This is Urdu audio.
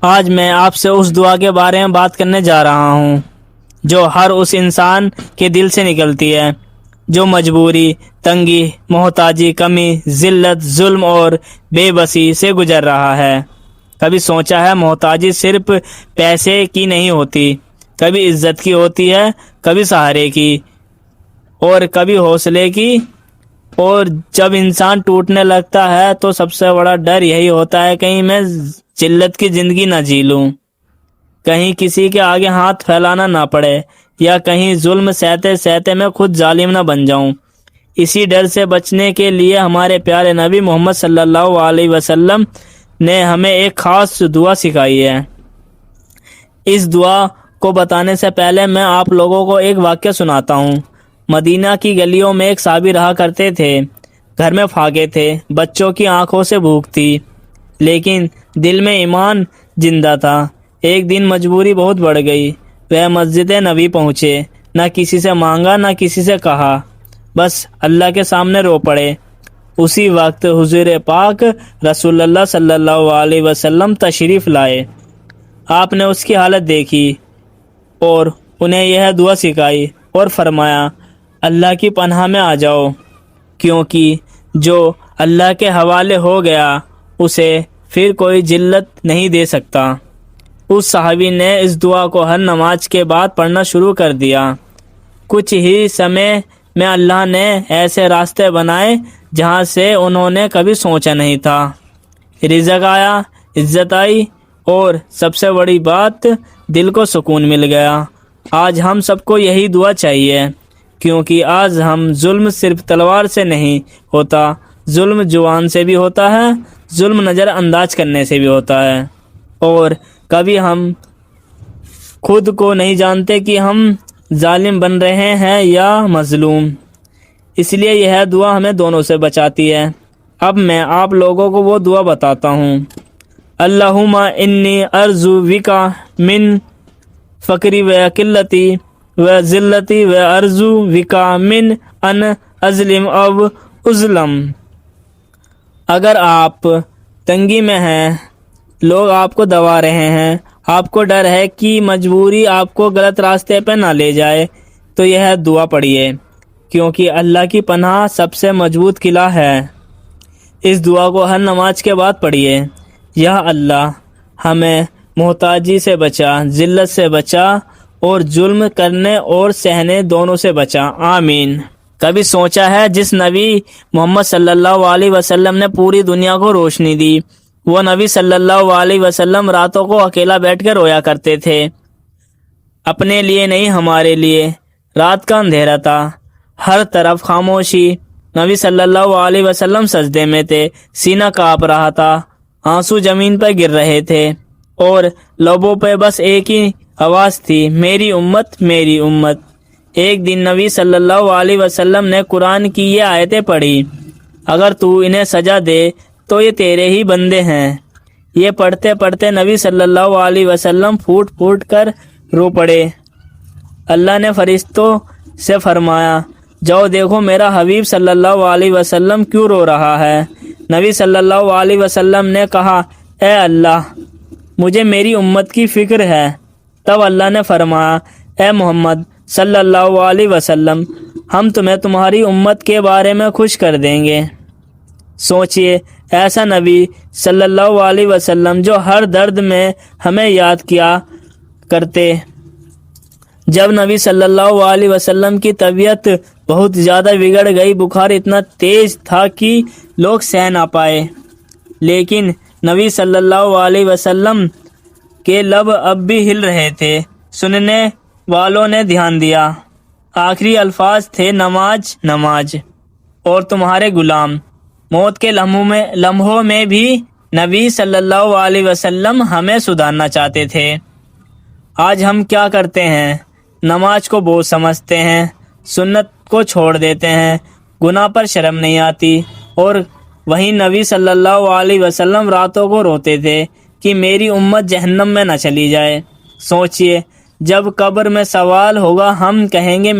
آج میں آپ سے اس دعا کے بارے میں بات کرنے جا رہا ہوں جو ہر اس انسان کے دل سے نکلتی ہے جو مجبوری، تنگی، محتاجی، کمی، ذلت، ظلم اور بے بسی سے گزر رہا ہے۔ کبھی سوچا ہے محتاجی صرف پیسے کی نہیں ہوتی، کبھی عزت کی ہوتی ہے، کبھی سہارے کی اور کبھی حوصلے کی۔ اور جب انسان ٹوٹنے لگتا ہے تو سب سے بڑا ڈر یہی ہوتا ہے کہیں میں ذلت کی زندگی نہ جی لوں، کہیں کسی کے آگے ہاتھ پھیلانا نہ پڑے، یا کہیں ظلم سہتے سہتے میں خود ظالم نہ بن جاؤں۔ اسی ڈر سے بچنے کے لیے ہمارے پیارے نبی محمد صلی اللہ علیہ وسلم نے ہمیں ایک خاص دعا سکھائی ہے۔ اس دعا کو بتانے سے پہلے میں آپ لوگوں کو ایک واقعہ سناتا ہوں۔ مدینہ کی گلیوں میں ایک صحابی رہا کرتے تھے۔ گھر میں فاقے تھے، بچوں کی آنکھوں سے بھوک تھی، لیکن دل میں ایمان زندہ تھا۔ ایک دن مجبوری بہت بڑھ گئی، وہ مسجد نبی پہنچے، نہ کسی سے مانگا نہ کسی سے کہا، بس اللہ کے سامنے رو پڑے۔ اسی وقت حضور پاک رسول اللہ صلی اللہ علیہ وسلم تشریف لائے۔ آپ نے اس کی حالت دیکھی اور انہیں یہ دعا سکھائی اور فرمایا، اللہ کی پناہ میں آ جاؤ، کیونکہ جو اللہ کے حوالے ہو گیا اسے پھر کوئی ذلت نہیں دے سکتا۔ اس صحابی نے اس دعا کو ہر نماز کے بعد پڑھنا شروع کر دیا۔ کچھ ہی سمے میں اللہ نے ایسے راستے بنائے جہاں سے انہوں نے کبھی سوچا نہیں تھا۔ رزق آیا، عزت آئی اور سب سے بڑی بات، دل کو سکون مل گیا۔ آج ہم سب کو یہی دعا چاہیے، کیونکہ آج ہم ظلم صرف تلوار سے نہیں ہوتا، ظلم زبان سے بھی ہوتا ہے، ظلم نظر انداز کرنے سے بھی ہوتا ہے، اور کبھی ہم خود کو نہیں جانتے کہ ہم ظالم بن رہے ہیں یا مظلوم۔ اس لیے یہ دعا ہمیں دونوں سے بچاتی ہے۔ اب میں آپ لوگوں کو وہ دعا بتاتا ہوں۔ اللہم انی ارجو بکا من فقری و قلتی و ذلتی و ارجو بکا من ان اظلم او اظلم۔ اگر آپ تنگی میں ہیں، لوگ آپ کو دبا رہے ہیں، آپ کو ڈر ہے کہ مجبوری آپ کو غلط راستے پہ نہ لے جائے، تو یہ دعا پڑھیے، کیونکہ اللہ کی پناہ سب سے مضبوط قلعہ ہے۔ اس دعا کو ہر نماز کے بعد پڑھیے۔ یا اللہ، ہمیں محتاجی سے بچا، ذلت سے بچا اور ظلم کرنے اور سہنے دونوں سے بچا، آمین۔ کبھی سوچا ہے جس نبی محمد صلی اللہ علیہ وسلم نے پوری دنیا کو روشنی دی، وہ نبی صلی اللہ علیہ وسلم راتوں کو اکیلا بیٹھ کر رویا کرتے تھے، اپنے لیے نہیں، ہمارے لیے۔ رات کا اندھیرا تھا، ہر طرف خاموشی، نبی صلی اللہ علیہ وسلم سجدے میں تھے، سینہ کانپ رہا تھا، آنسو زمین پر گر رہے تھے اور لبوں پہ بس ایک ہی آواز تھی، میری امت، میری امت۔ ایک دن نبی صلی اللہ علیہ وسلم نے قرآن کی یہ آیتیں پڑھی، اگر تو انہیں سزا دے تو یہ تیرے ہی بندے ہیں۔ یہ پڑھتے پڑھتے نبی صلی اللہ علیہ وسلم پھوٹ پھوٹ کر رو پڑے۔ اللہ نے فرشتوں سے فرمایا، جاؤ دیکھو میرا حبیب صلی اللہ علیہ وسلم کیوں رو رہا ہے۔ نبی صلی اللہ علیہ وسلم نے کہا، اے اللہ، مجھے میری امت کی فکر ہے۔ تب اللہ نے فرمایا، اے محمد صلی اللہ علیہ وسلم، ہم تمہیں تمہاری امت کے بارے میں خوش کر دیں گے۔ سوچئے، ایسا نبی صلی اللہ علیہ وسلم جو ہر درد میں ہمیں یاد کیا کرتے۔ جب نبی صلی اللہ علیہ وسلم کی طبیعت بہت زیادہ بگڑ گئی، بخار اتنا تیز تھا کہ لوگ سہ نہ پائے، لیکن نبی صلی اللہ علیہ وسلم کے لب اب بھی ہل رہے تھے۔ سننے والوں نے دھیان دیا، آخری الفاظ تھے، نماز، نماز اور تمہارے غلام۔ موت کے لمحوں میں بھی نبی صلی اللہ علیہ وسلم ہمیں سدھارنا چاہتے تھے۔ آج ہم کیا کرتے ہیں؟ نماز کو بوجھ سمجھتے ہیں، سنت کو چھوڑ دیتے ہیں، گناہ پر شرم نہیں آتی، اور وہیں نبی صلی اللہ علیہ وسلم راتوں کو روتے تھے کہ میری امت جہنم میں نہ چلی جائے۔ سوچئے، جب قبر میں سوال ہوگا ہم کہیں گے